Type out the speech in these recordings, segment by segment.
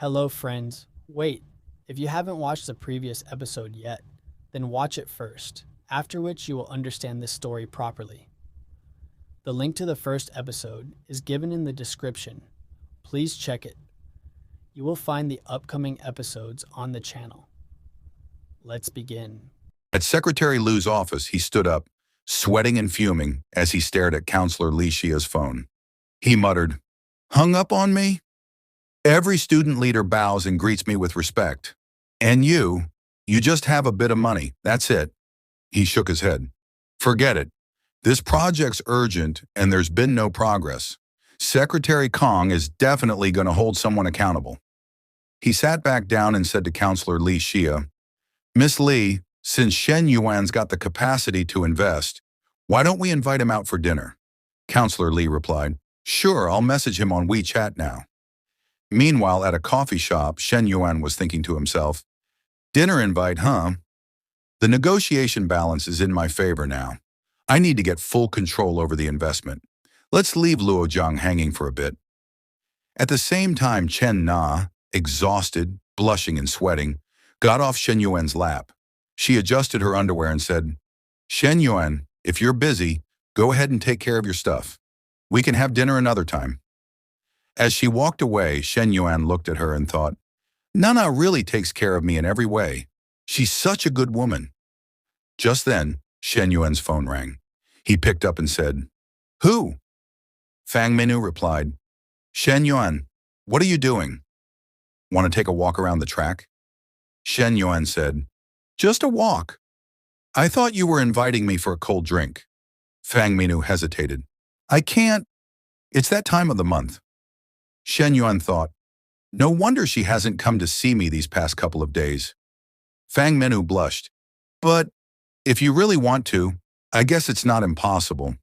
Hello, friends. Wait, if you haven't watched the previous episode yet, then watch it first, after which you will understand this story properly. The link to the first episode is given in the description. Please check it. You will find the upcoming episodes on the channel. Let's begin. At Secretary Liu's office, he stood up, sweating and fuming as he stared at Counselor Li Xia's phone. He muttered, "Hung up on me? Every student leader bows and greets me with respect. And you just have a bit of money, that's it." He shook his head. "Forget it. This project's urgent and there's been no progress. Secretary Kong is definitely going to hold someone accountable." He sat back down and said to Counselor Li Xia, "Miss Li, since Shen Yuan's got the capacity to invest, why don't we invite him out for dinner?" Counselor Li replied, "Sure, I'll message him on WeChat now." Meanwhile, at a coffee shop, Shen Yuan was thinking to himself, "Dinner invite, huh? The negotiation balance is in my favor now. I need to get full control over the investment. Let's leave Luo Zhang hanging for a bit." At the same time, Chen Na, exhausted, blushing and sweating, got off Shen Yuan's lap. She adjusted her underwear and said, "Shen Yuan, if you're busy, go ahead and take care of your stuff. We can have dinner another time." As she walked away, Shen Yuan looked at her and thought, "Nana really takes care of me in every way. She's such a good woman." Just then, Shen Yuan's phone rang. He picked up and said, "Who?" Fang Mu replied, "Shen Yuan, what are you doing? Want to take a walk around the track?" Shen Yuan said, "Just a walk. I thought you were inviting me for a cold drink." Fang Mu hesitated. "I can't. It's that time of the month." Shen Yuan thought, "No wonder she hasn't come to see me these past couple of days." Fang Mu blushed. "But if you really want to, I guess it's not impossible."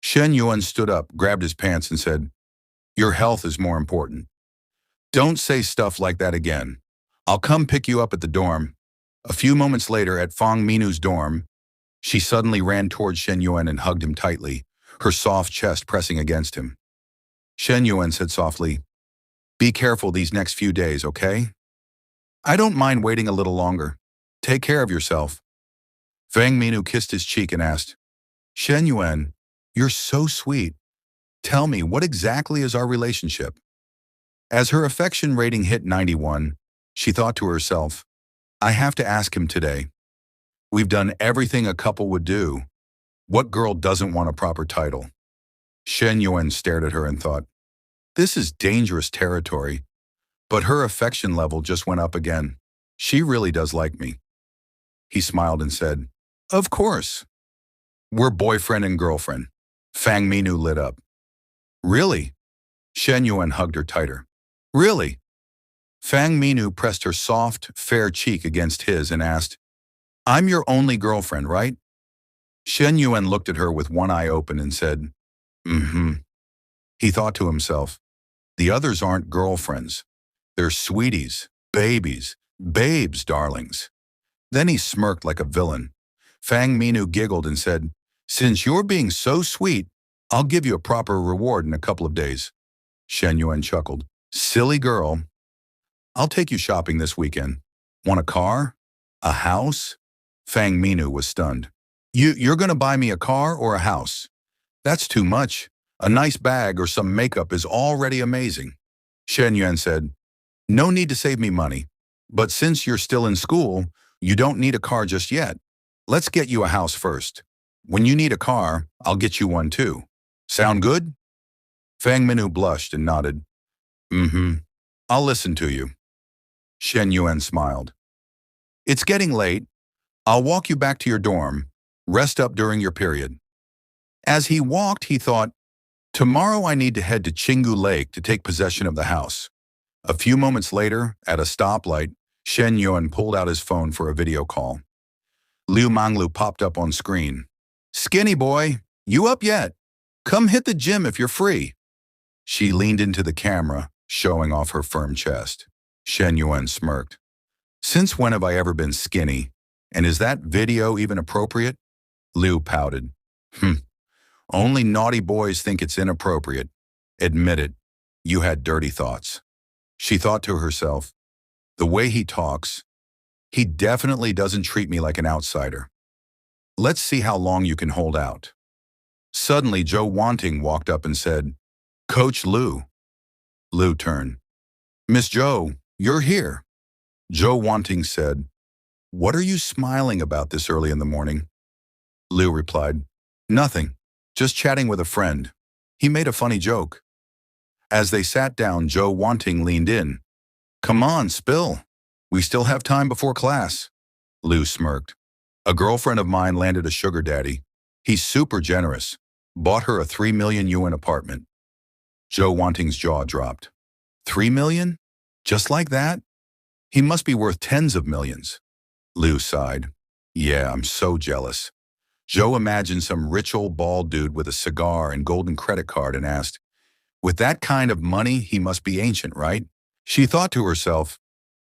Shen Yuan stood up, grabbed his pants and said, "Your health is more important. Don't say stuff like that again. I'll come pick you up at the dorm." A few moments later, at Fang Mu's dorm, she suddenly ran towards Shen Yuan and hugged him tightly, her soft chest pressing against him. Shen Yuan said softly, "Be careful these next few days, okay? I don't mind waiting a little longer. Take care of yourself." Fang Mu kissed his cheek and asked, "Shen Yuan, you're so sweet. Tell me, what exactly is our relationship?" As her affection rating hit 91, she thought to herself, "I have to ask him today. We've done everything a couple would do. What girl doesn't want a proper title?" Shen Yuan stared at her and thought, "This is dangerous territory." But her affection level just went up again. She really does like me. He smiled and said, "Of course. We're boyfriend and girlfriend." Fang Mu lit up. "Really?" Shen Yuan hugged her tighter. "Really?" Fang Mu pressed her soft, fair cheek against his and asked, "I'm your only girlfriend, right?" Shen Yuan looked at her with one eye open and said, "Mm-hmm." He thought to himself, the others aren't girlfriends. They're sweeties, babies, babes, darlings. Then he smirked like a villain. Fang Mu giggled and said, "Since you're being so sweet, I'll give you a proper reward in a couple of days." Shen Yuan chuckled. "Silly girl. I'll take you shopping this weekend. Want a car? A house?" Fang Mu was stunned. You're going to buy me a car or a house? That's too much. A nice bag or some makeup is already amazing." Shen Yuan said, "No need to save me money. But since you're still in school, you don't need a car just yet. Let's get you a house first. When you need a car, I'll get you one too. Sound good?" Fang Mu blushed and nodded. "Mm-hmm. I'll listen to you." Shen Yuan smiled. "It's getting late. I'll walk you back to your dorm. Rest up during your period." As he walked, he thought, "Tomorrow I need to head to Qinggu Lake to take possession of the house." A few moments later, at a stoplight, Shen Yuan pulled out his phone for a video call. Liu Manglu popped up on screen. "Skinny boy, you up yet? Come hit the gym if you're free." She leaned into the camera, showing off her firm chest. Shen Yuan smirked. "Since when have I ever been skinny? And is that video even appropriate?" Liu pouted. Only naughty boys think it's inappropriate. Admit it, you had dirty thoughts." She thought to herself, the way he talks, he definitely doesn't treat me like an outsider. Let's see how long you can hold out. Suddenly, Joe Wanting walked up and said, Coach Lou. Lou turned. Miss Joe, you're here. Joe Wanting said, what are you smiling about this early in the morning? Lou replied, nothing, just chatting with a friend. He made a funny joke. As they sat down, Joe Wanting leaned in. Come on, spill. We still have time before class. Lou smirked. A girlfriend of mine landed a sugar daddy. He's super generous. Bought her a 3 million yuan apartment. Joe Wanting's jaw dropped. 3 million? Just like that? He must be worth tens of millions. Lou sighed. Yeah, I'm so jealous. Joe imagined some rich old bald dude with a cigar and golden credit card and asked, with that kind of money, he must be ancient, right? She thought to herself,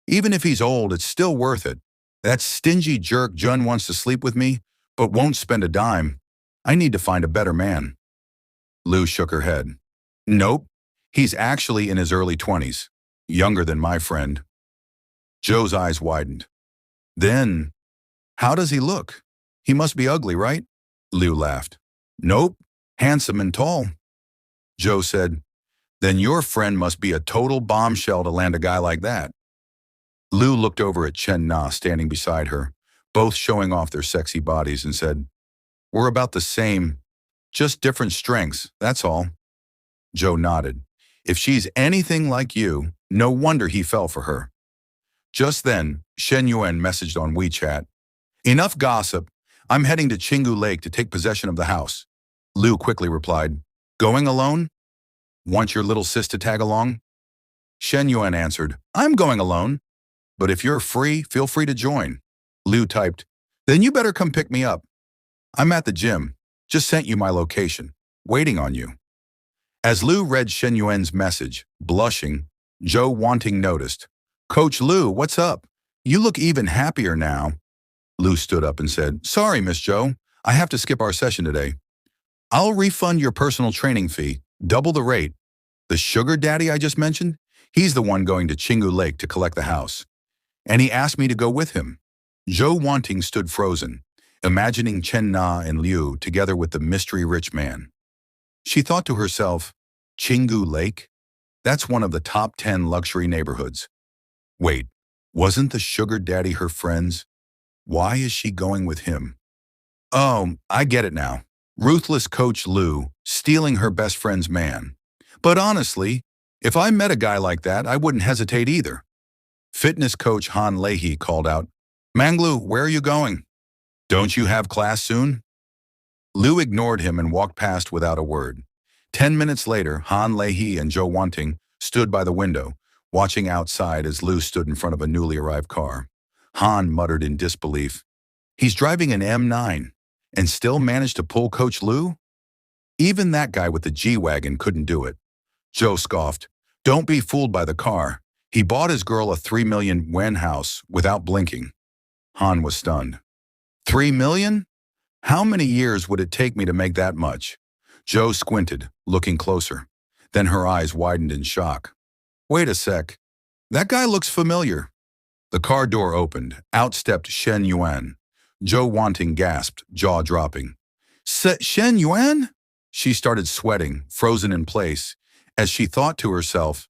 even if he's old, it's still worth it. That stingy jerk Jun wants to sleep with me, but won't spend a dime. I need to find a better man. Lou shook her head. Nope, he's actually in his early 20s, younger than my friend. Joe's eyes widened. Then, how does he look? He must be ugly, right? Lou laughed. Nope, handsome and tall. Joe said, then your friend must be a total bombshell to land a guy like that. Lou looked over at Chen Na standing beside her, both showing off their sexy bodies, and said, we're about the same, just different strengths, that's all. Joe nodded. If she's anything like you, no wonder he fell for her. Just then, Shen Yuan messaged on WeChat. Enough gossip. I'm heading to Chingu Lake to take possession of the house. Lou quickly replied, going alone? Want your little sis to tag along? Shen Yuan answered, I'm going alone. But if you're free, feel free to join. Lou typed, then you better come pick me up. I'm at the gym. Just sent you my location. Waiting on you. As Lou read Shen Yuan's message, blushing, Joe Wanting noticed. Coach Lou, what's up? You look even happier now. Lou stood up and said, sorry, Miss Joe. I have to skip our session today. I'll refund your personal training fee, double the rate. The sugar daddy I just mentioned, he's the one going to Chingu Lake to collect the house. And he asked me to go with him. Joe Wanting stood frozen, imagining Chen Na and Liu together with the mystery rich man. She thought to herself, Chingu Lake? That's one of the top 10 luxury neighborhoods. Wait, wasn't the sugar daddy her friend's? Why is she going with him? Oh, I get it now. Ruthless Coach Lou stealing her best friend's man. But honestly, if I met a guy like that, I wouldn't hesitate either. Fitness coach Han Leahy called out, Manglu, where are you going? Don't you have class soon? Lou ignored him and walked past without a word. 10 minutes later, Han Leahy and Joe Wanting stood by the window, watching outside as Lou stood in front of a newly arrived car. Han muttered in disbelief, he's driving an M9 and still managed to pull Coach Lou? Even that guy with the G-Wagon couldn't do it. Joe scoffed, don't be fooled by the car. He bought his girl a 3 million yuan house without blinking. Han was stunned. 3 million? How many years would it take me to make that much? Joe squinted, looking closer. Then her eyes widened in shock. Wait a sec. That guy looks familiar. The car door opened. Out stepped Shen Yuan. Joe Wanting gasped, jaw dropping. Shen Yuan? She started sweating, frozen in place, as she thought to herself,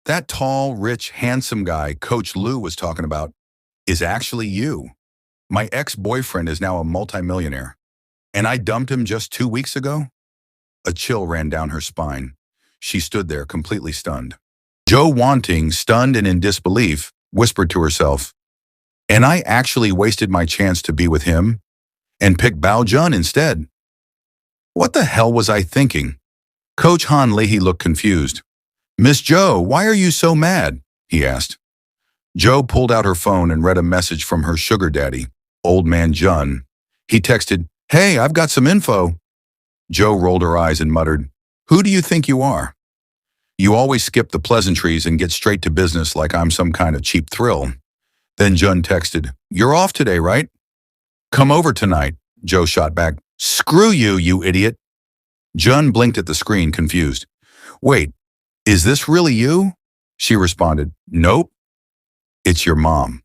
that tall, rich, handsome guy Coach Lou was talking about is actually you. My ex-boyfriend is now a multimillionaire, and I dumped him just 2 weeks ago? A chill ran down her spine. She stood there completely stunned. Joe Wanting, stunned and in disbelief, whispered to herself, and I actually wasted my chance to be with him and picked Bao Jun instead. What the hell was I thinking? Coach Han Leahy looked confused. Miss Joe, why are you so mad? He asked. Joe pulled out her phone and read a message from her sugar daddy, old man Jun. He texted, hey, I've got some info. Joe rolled her eyes and muttered, who do you think you are? You always skip the pleasantries and get straight to business like I'm some kind of cheap thrill. Then Jun texted, you're off today, right? Come over tonight, Joe shot back. Screw you, you idiot. Jun blinked at the screen, confused. Wait, is this really you? She responded, "Nope, it's your mom."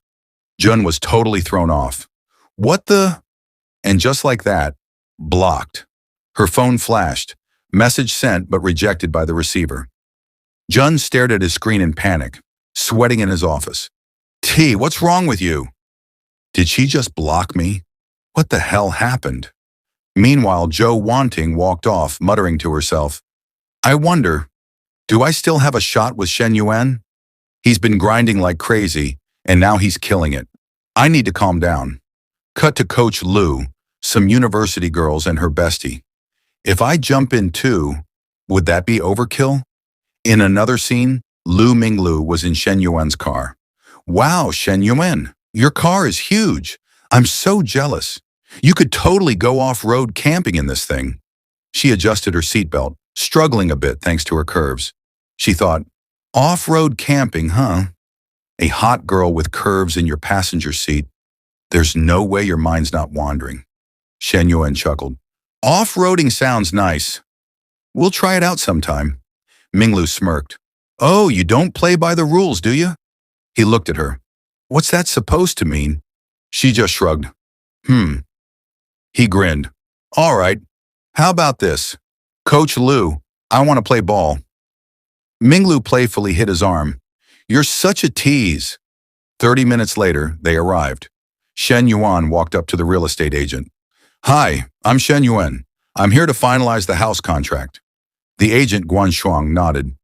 Jun was totally thrown off. "What the?" And just like that, blocked. Her phone flashed. Message sent but rejected by the receiver. Jun stared at his screen in panic, sweating in his office. "T, what's wrong with you?" Did she just block me? What the hell happened? Meanwhile, Jo Wanting walked off, muttering to herself, "I wonder, do I still have a shot with Shen Yuan? He's been grinding like crazy, and now he's killing it. I need to calm down." Cut to Coach Lu, some university girls and her bestie. If I jump in too, would that be overkill? In another scene, Lu Minglu was in Shen Yuan's car. "Wow, Shen Yuan, your car is huge. I'm so jealous. You could totally go off-road camping in this thing." She adjusted her seatbelt, struggling a bit thanks to her curves. She thought, off-road camping, huh? A hot girl with curves in your passenger seat. There's no way your mind's not wandering. Shen Yuan chuckled. "Off-roading sounds nice. We'll try it out sometime." Minglu smirked. "Oh, you don't play by the rules, do you?" He looked at her. "What's that supposed to mean?" She just shrugged. He grinned. "All right, how about this? Coach Lu, I want to play ball." Minglu playfully hit his arm. "You're such a tease." 30 minutes later, they arrived. Shen Yuan walked up to the real estate agent. "Hi, I'm Shen Yuan. I'm here to finalize the house contract." The agent, Guan Shuang, nodded.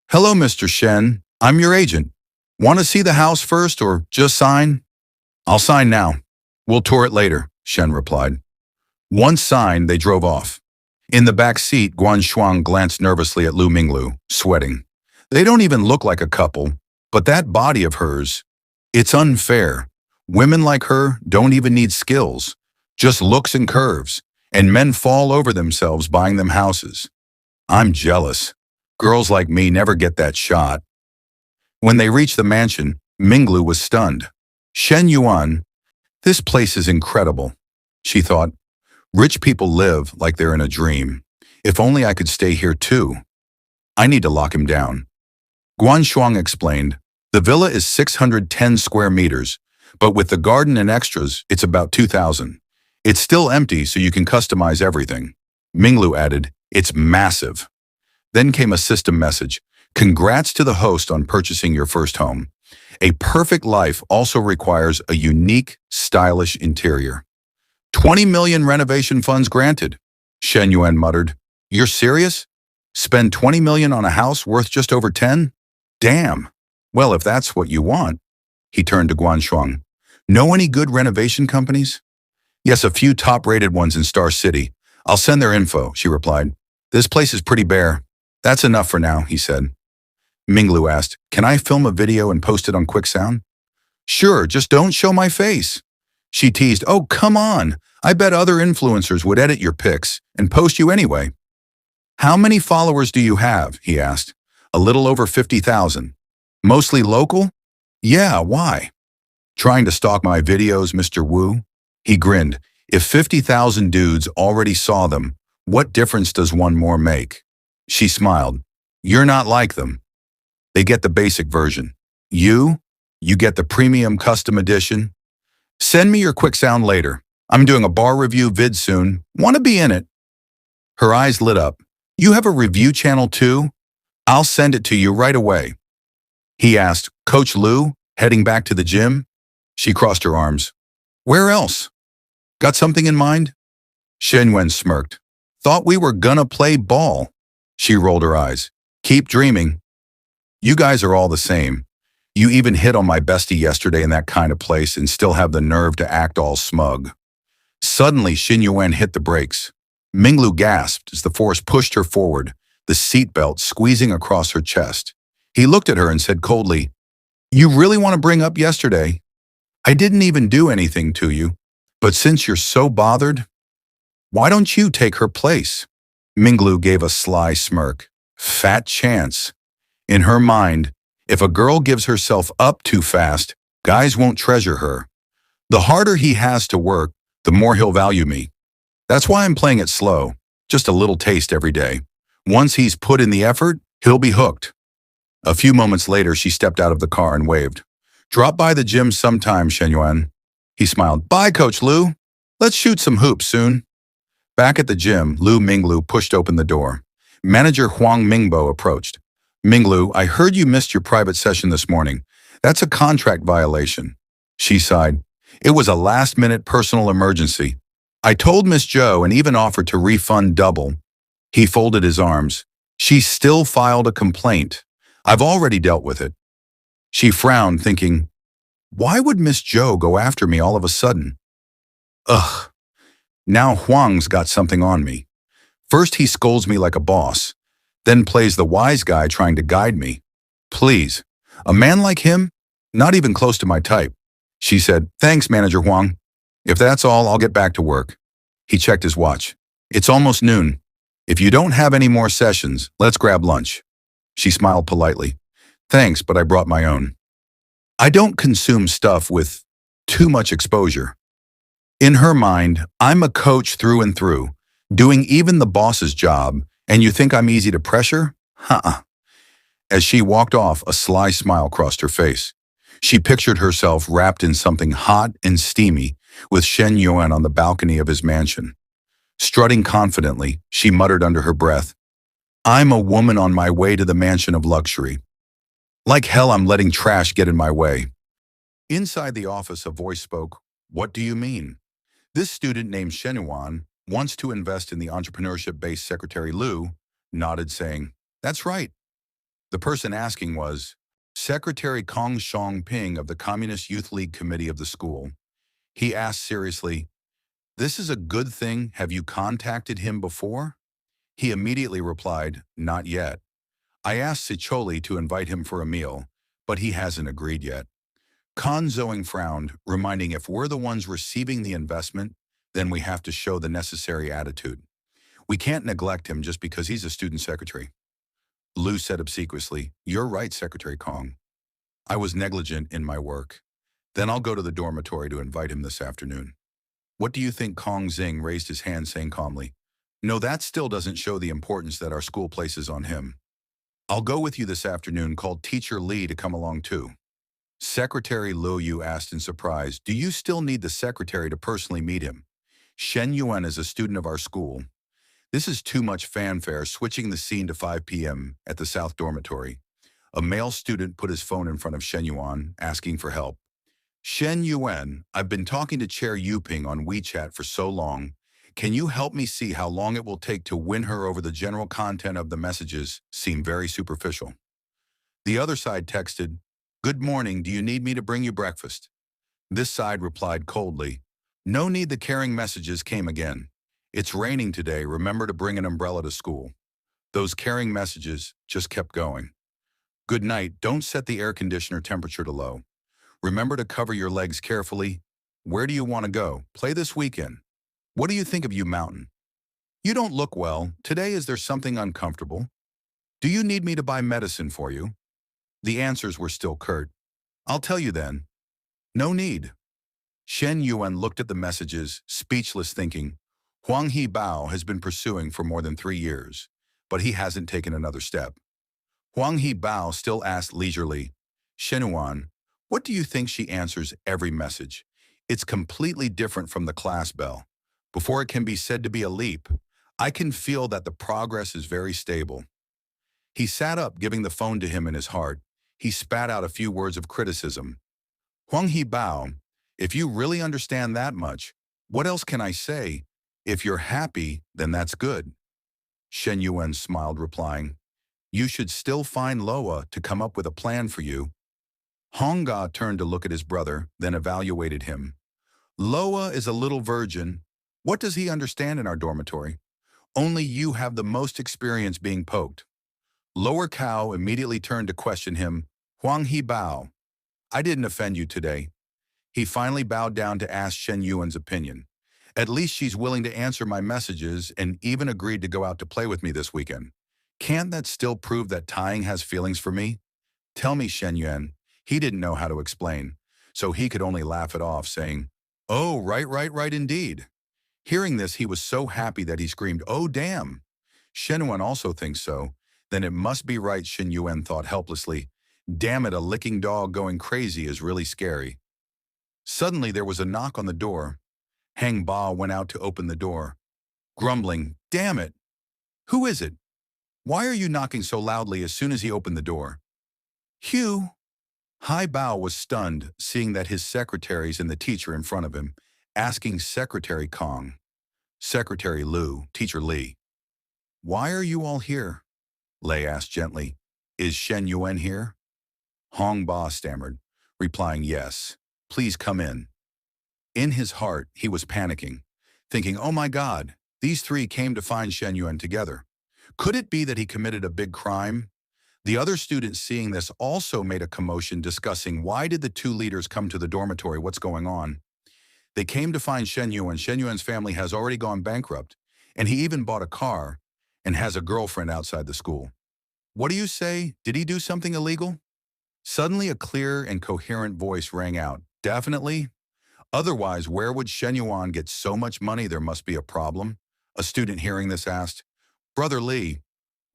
"Hello, Mr. Shen. I'm your agent. Want to see the house first or just sign?" "I'll sign now. We'll tour it later," Shen replied. Once signed, they drove off. In the back seat, Guan Shuang glanced nervously at Lu Minglu, sweating. They don't even look like a couple, but that body of hers, it's unfair. Women like her don't even need skills, just looks and curves, and men fall over themselves buying them houses. I'm jealous. Girls like me never get that shot. When they reached the mansion, Minglu was stunned. Shen Yuan, this place is incredible, she thought. Rich people live like they're in a dream. If only I could stay here too. I need to lock him down. Guan Shuang explained, the villa is 610 square meters, but with the garden and extras, it's about 2,000. It's still empty, so you can customize everything. Minglu added, it's massive. Then came a system message. Congrats to the host on purchasing your first home. A perfect life also requires a unique, stylish interior. 20 million renovation funds granted. Shen Yuan muttered. You're serious? Spend 20 million on a house worth just over 10? Damn. Well, if that's what you want. He turned to Guan Shuang. Know any good renovation companies? Yes, a few top-rated ones in Star City. I'll send their info, she replied. This place is pretty bare. That's enough for now, he said. Minglu asked, can I film a video and post it on QuickSound? Sure, just don't show my face. She teased, oh, come on. I bet other influencers would edit your pics and post you anyway. How many followers do you have? He asked. A little over 50,000. Mostly local? Yeah, why? Trying to stalk my videos, Mr. Wu? He grinned. If 50,000 dudes already saw them, what difference does one more make? She smiled. You're not like them. They get the basic version. You get the premium custom edition. Send me your QuickSound later. I'm doing a bar review vid soon. Want to be in it? Her eyes lit up. You have a review channel too? I'll send it to you right away. He asked, Coach Lu, heading back to the gym? She crossed her arms. Where else? Got something in mind? Shen Yuan smirked. Thought we were gonna play ball. She rolled her eyes. Keep dreaming. You guys are all the same. You even hit on my bestie yesterday in that kind of place and still have the nerve to act all smug. Suddenly, Shen Yuan hit the brakes. Minglu gasped as the force pushed her forward, the seatbelt squeezing across her chest. He looked at her and said coldly, You really want to bring up yesterday? I didn't even do anything to you, but since you're so bothered, why don't you take her place? Minglu gave a sly smirk. Fat chance. In her mind, if a girl gives herself up too fast, guys won't treasure her. The harder he has to work, the more he'll value me. That's why I'm playing it slow, just a little taste every day. Once he's put in the effort, he'll be hooked. A few moments later, she stepped out of the car and waved. Drop by the gym sometime, Shen Yuan. He smiled. Bye, Coach Lu. Let's shoot some hoops soon. Back at the gym, Lu Minglu pushed open the door. Manager Huang Mingbo approached. Minglu, I heard you missed your private session this morning. That's a contract violation. She sighed. It was a last-minute personal emergency. I told Miss Zhou and even offered to refund double. He folded his arms. She still filed a complaint. I've already dealt with it. She frowned, thinking, why would Miss Zhou go after me all of a sudden? Ugh. Now Huang's got something on me. First he scolds me like a boss, then plays the wise guy trying to guide me. Please, a man like him? Not even close to my type. She said, thanks, Manager Huang. If that's all, I'll get back to work. He checked his watch. It's almost noon. If you don't have any more sessions, let's grab lunch. She smiled politely. Thanks, but I brought my own. I don't consume stuff with too much exposure. In her mind, I'm a coach through and through, doing even the boss's job, and you think I'm easy to pressure? Huh. As she walked off, a sly smile crossed her face. She pictured herself wrapped in something hot and steamy, with Shen Yuan on the balcony of his mansion. Strutting confidently, she muttered under her breath, I'm a woman on my way to the mansion of luxury. Like hell, I'm letting trash get in my way. Inside the office, a voice spoke, What do you mean? This student named Shen Yuan wants to invest in the entrepreneurship-based Secretary Lu, nodded saying, That's right. The person asking was Secretary Kong Shongping of the Communist Youth League Committee of the school. He asked seriously, This is a good thing. Have you contacted him before? He immediately replied, Not yet. I asked Sicholi to invite him for a meal, but he hasn't agreed yet. Kan Zoing frowned, reminding if we're the ones receiving the investment, then we have to show the necessary attitude. We can't neglect him just because he's a student secretary. Lu said obsequiously, You're right, Secretary Kong. I was negligent in my work. Then I'll go to the dormitory to invite him this afternoon. What do you think? Kong Zing raised his hand, saying calmly, No, that still doesn't show the importance that our school places on him. I'll go with you this afternoon, called Teacher Li to come along too. Secretary Lu Yu asked in surprise, Do you still need the secretary to personally meet him? Shen Yuan is a student of our school. This is too much fanfare. Switching the scene to 5 p.m. at the South Dormitory. A male student put his phone in front of Shen Yuan, asking for help. Shen Yuan, I've been talking to Chair Yuping on WeChat for so long. Can you help me see how long it will take to win her over? The general content of the messages seem very superficial. The other side texted, Good morning, do you need me to bring you breakfast? This side replied coldly, No need. The caring messages came again. It's raining today, remember to bring an umbrella to school. Those caring messages just kept going. Good night, don't set the air conditioner temperature to low. Remember to cover your legs carefully. Where do you want to go? Play this weekend. What do you think of you, Mountain? You don't look well. Today, is there something uncomfortable? Do you need me to buy medicine for you? The answers were still curt. I'll tell you then. No need. Shen Yuan looked at the messages, speechless, thinking, Huang He Bao has been pursuing for more than 3 years, but he hasn't taken another step. Huang He Bao still asked leisurely, Shen Yuan, what do you think? She answers every message. It's completely different from the class bell. Before it can be said to be a leap, I can feel that the progress is very stable. He sat up, giving the phone to him in his heart. He spat out a few words of criticism. Huang He Bao, if you really understand that much, what else can I say? If you're happy, then that's good. Shen Yuan smiled, replying, You should still find Loa to come up with a plan for you. Hong Ga turned to look at his brother, then evaluated him. Loa is a little virgin. What does he understand in our dormitory? Only you have the most experience being poked. Lower Cow immediately turned to question him. Huang He Bao, I didn't offend you today. He finally bowed down to ask Shen Yuan's opinion. At least she's willing to answer my messages and even agreed to go out to play with me this weekend. Can't that still prove that Tying has feelings for me? Tell me, Shen Yuan. He didn't know how to explain, so he could only laugh it off, saying, Oh, right indeed. Hearing this, he was so happy that he screamed, Oh, damn. Shen Yuan also thinks so. Then it must be right, Shen Yuan thought helplessly. Damn it, a licking dog going crazy is really scary. Suddenly there was a knock on the door. Hang Ba went out to open the door, grumbling, damn it! Who is it? Why are you knocking so loudly as soon as he opened the door? Hugh! Hai Bao was stunned, seeing that his secretaries and the teacher in front of him, asking Secretary Kong, Secretary Lu, Teacher Li. Why are you all here? Lei asked gently. Is Shen Yuan here? Hong Ba stammered, replying yes. Please come in. In his heart, he was panicking, thinking, oh my God, these three came to find Shen Yuan together. Could it be that he committed a big crime? The other students seeing this also made a commotion discussing why did the two leaders come to the dormitory, what's going on. They came to find Shen Yuan. Shen Yuan's family has already gone bankrupt, and he even bought a car and has a girlfriend outside the school. What do you say? Did he do something illegal? Suddenly a clear and coherent voice rang out. Definitely. Otherwise, where would Shen Yuan get so much money? There must be a problem. A student hearing this asked, Brother Li,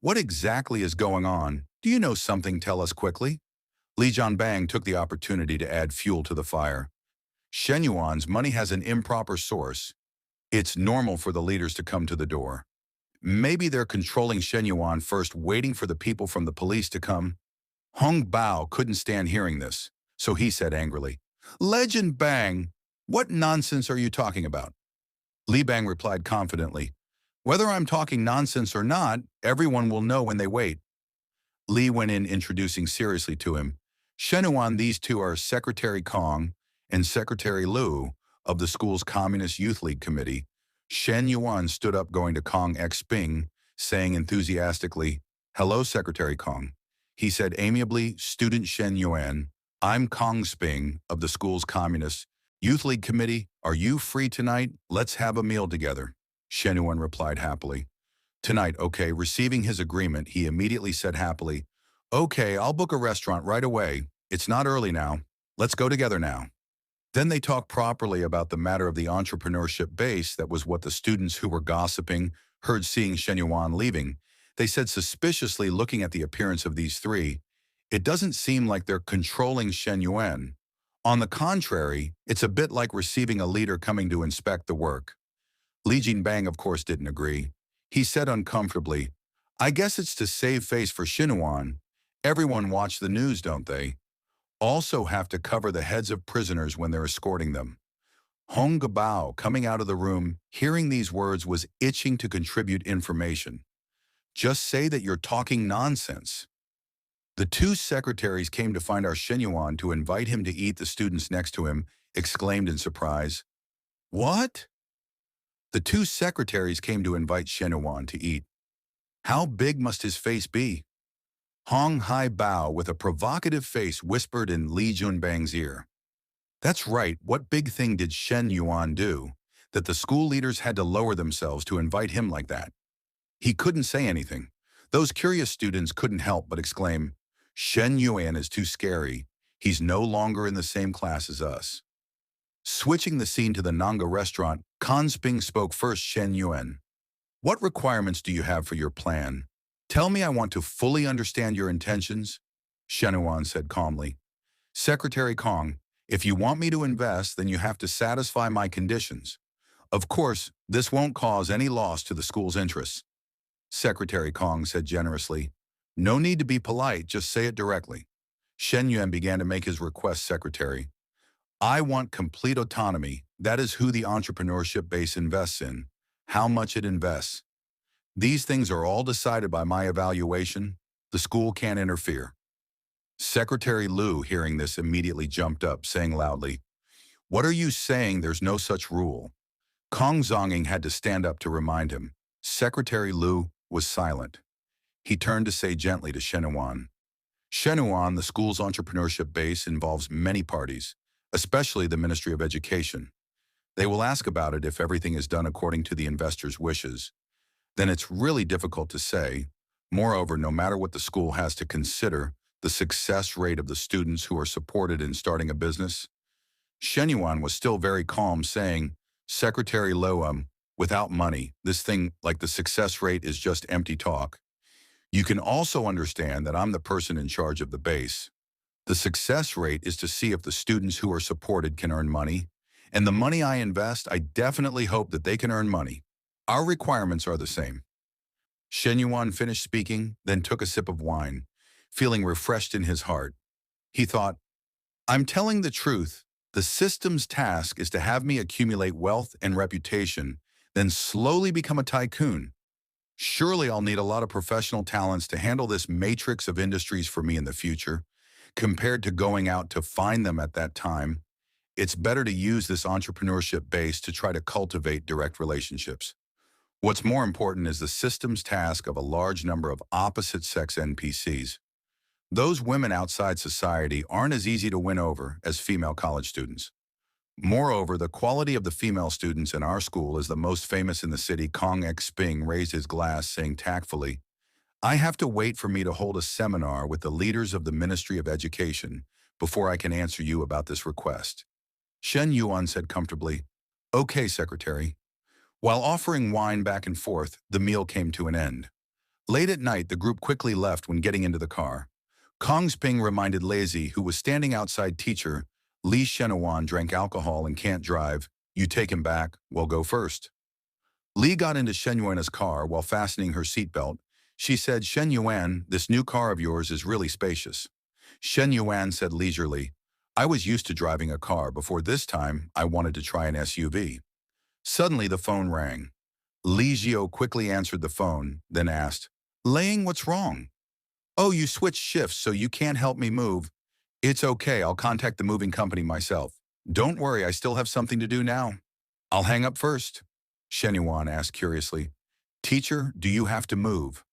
what exactly is going on? Do you know something? Tell us quickly. Li Jianbang took the opportunity to add fuel to the fire. Shen Yuan's money has an improper source. It's normal for the leaders to come to the door. Maybe they're controlling Shen Yuan first, waiting for the people from the police to come. Hong Bao couldn't stand hearing this, so he said angrily, Legend Bang, what nonsense are you talking about? Li Bang replied confidently, whether I'm talking nonsense or not, everyone will know when they wait. Li went in, introducing seriously to him, Shen Yuan, these two are Secretary Kong and Secretary Lu of the school's Communist Youth League Committee. Shen Yuan stood up, going to Kong X Ping, saying enthusiastically, Hello, Secretary Kong. He said amiably, Student Shen Yuan, I'm Kong Sping of the school's Communist Youth League Committee. Are you free tonight? Let's have a meal together. Shen Yuan replied happily. Tonight, okay. Receiving his agreement, he immediately said happily, Okay, I'll book a restaurant right away. It's not early now. Let's go together now. Then they talked properly about the matter of the entrepreneurship base. That was what the students who were gossiping heard, seeing Shen Yuan leaving. They said suspiciously, looking at the appearance of these three, it doesn't seem like they're controlling Shen Yuan. On the contrary, it's a bit like receiving a leader coming to inspect the work. Li Jinbang, of course, didn't agree. He said uncomfortably, I guess it's to save face for Shen Yuan. Everyone watch the news, don't they? Also have to cover the heads of prisoners when they're escorting them. Hong Gabao, coming out of the room, hearing these words, was itching to contribute information. Just say that you're talking nonsense. The two secretaries came to find our Shen Yuan to invite him to eat. The students next to him exclaimed in surprise. What? The two secretaries came to invite Shen Yuan to eat. How big must his face be? Hong Hai Bao, with a provocative face, whispered in Li Junbang's ear. That's right, what big thing did Shen Yuan do that the school leaders had to lower themselves to invite him like that? He couldn't say anything. Those curious students couldn't help but exclaim, Shen Yuan is too scary. He's no longer in the same class as us. Switching the scene to the Manga restaurant, Kan Sping spoke first. Shen Yuan, what requirements do you have for your plan? Tell me, I want to fully understand your intentions. Shen Yuan said calmly. Secretary Kong, if you want me to invest, then you have to satisfy my conditions. Of course, this won't cause any loss to the school's interests. Secretary Kong said generously. No need to be polite, just say it directly. Shen Yuan began to make his request. Secretary, I want complete autonomy. That is who the entrepreneurship base invests in, how much it invests. These things are all decided by my evaluation. The school can't interfere. Secretary Lu, hearing this, immediately jumped up, saying loudly, What are you saying? There's no such rule. Kong Zonging had to stand up to remind him. Secretary Lu was silent. He turned to say gently to Shen Yuan, Shen Yuan, the school's entrepreneurship base involves many parties, especially the Ministry of Education. They will ask about it if everything is done according to the investors' wishes. Then it's really difficult to say. Moreover, no matter what the school has to consider, the success rate of the students who are supported in starting a business. Shen Yuan was still very calm, saying, Secretary Lu, without money, this thing like the success rate is just empty talk. You can also understand that I'm the person in charge of the base. The success rate is to see if the students who are supported can earn money, and the money I invest, I definitely hope that they can earn money. Our requirements are the same. Shen Yuan finished speaking, then took a sip of wine, feeling refreshed in his heart. He thought, I'm telling the truth. The system's task is to have me accumulate wealth and reputation, then slowly become a tycoon. Surely I'll need a lot of professional talents to handle this matrix of industries for me in the future. Compared to going out to find them at that time, it's better to use this entrepreneurship base to try to cultivate direct relationships. What's more important is the system's task of a large number of opposite-sex NPCs. Those women outside society aren't as easy to win over as female college students. Moreover, the quality of the female students in our school is the most famous in the city. Kong X Ping raised his glass, saying tactfully, I have to wait for me to hold a seminar with the leaders of the Ministry of Education before I can answer you about this request. Shen Yuan said comfortably, Okay, Secretary. While offering wine back and forth, the meal came to an end. Late at night, the group quickly left when getting into the car. Kong Ping reminded Lazy, who was standing outside teacher, Li Shenuan drank alcohol and can't drive. You take him back, we'll go first. Li got into Shen Yuan's car while fastening her seatbelt. She said, Shen Yuan, this new car of yours is really spacious. Shen Yuan said leisurely, I was used to driving a car. Before this time, I wanted to try an SUV. Suddenly, the phone rang. Li Jiao quickly answered the phone, then asked, Laying, what's wrong? Oh, you switched shifts, so you can't help me move. It's okay, I'll contact the moving company myself. Don't worry, I still have something to do now. I'll hang up first. Shen Yuan asked curiously, Teacher, do you have to move?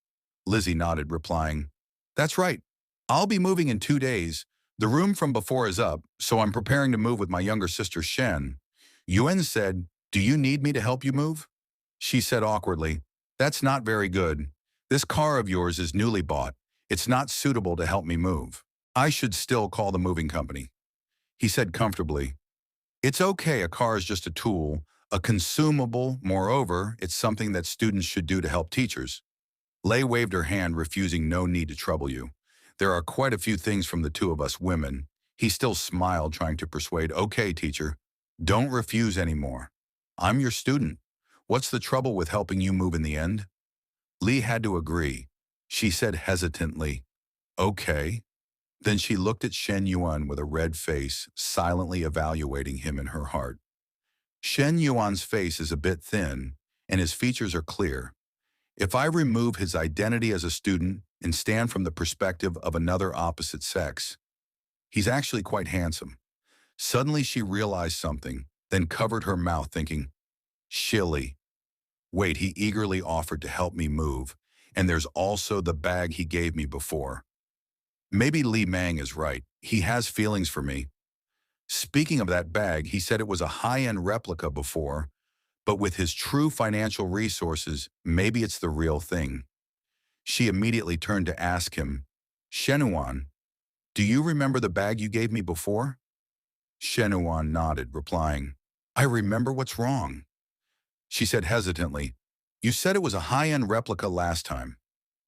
Lizzie nodded, replying, That's right. I'll be moving in 2 days. The room from before is up, so I'm preparing to move with my younger sister Shen. Yuan said, Do you need me to help you move? She said awkwardly, That's not very good. This car of yours is newly bought. It's not suitable to help me move. I should still call the moving company. He said comfortably, It's okay, a car is just a tool, a consumable. Moreover, it's something that students should do to help teachers. Lei waved her hand, refusing. No need to trouble you. There are quite a few things from the two of us women. He still smiled, trying to persuade. Okay, teacher, don't refuse anymore. I'm your student. What's the trouble with helping you move in the end? Li had to agree. She said hesitantly, Okay. Then she looked at Shen Yuan with a red face, silently evaluating him in her heart. Shen Yuan's face is a bit thin, and his features are clear. If I remove his identity as a student and stand from the perspective of another opposite sex, he's actually quite handsome. Suddenly she realized something, then covered her mouth, thinking, Shilly. Wait, he eagerly offered to help me move, and there's also the bag he gave me before. Maybe Li Mang is right. He has feelings for me. Speaking of that bag, he said it was a high-end replica before, but with his true financial resources, maybe it's the real thing. She immediately turned to ask him, Shenuan, do you remember the bag you gave me before? Shenuan nodded, replying, I remember. What's wrong? She said hesitantly, You said it was a high-end replica last time.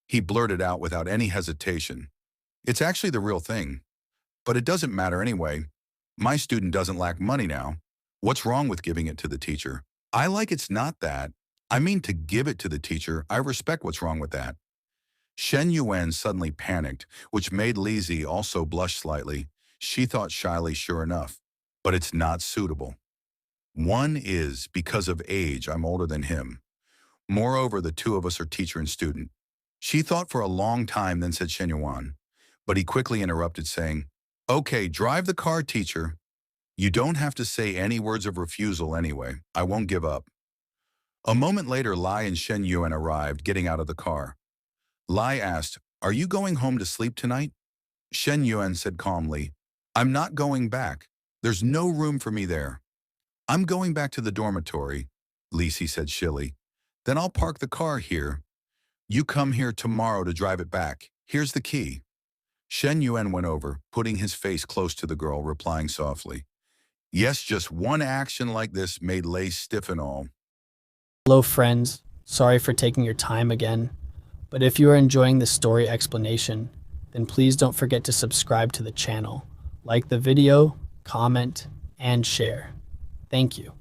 He blurted out without any hesitation, It's actually the real thing. But it doesn't matter anyway. My student doesn't lack money now. What's wrong with giving it to the teacher? It's not that. I mean to give it to the teacher. I respect. What's wrong with that? Shen Yuan suddenly panicked, which made Li Zi also blush slightly. She thought shyly, sure enough. But it's not suitable. One is, because of age, I'm older than him. Moreover, the two of us are teacher and student. She thought for a long time, then said Shen Yuan. But he quickly interrupted, saying, Okay, drive the car, teacher. You don't have to say any words of refusal anyway. I won't give up. A moment later, Lai and Shen Yuan arrived, getting out of the car. Lai asked, Are you going home to sleep tonight? Shen Yuan said calmly, I'm not going back. There's no room for me there. I'm going back to the dormitory, Lisi said shilly. Then I'll park the car here. You come here tomorrow to drive it back. Here's the key. Shen Yuan went over, putting his face close to the girl, replying softly. Yes, just one action like this made Lei stiffen all. Hello, friends. Sorry for taking your time again. But if you are enjoying this story explanation, then please don't forget to subscribe to the channel, like the video, comment, and share. Thank you.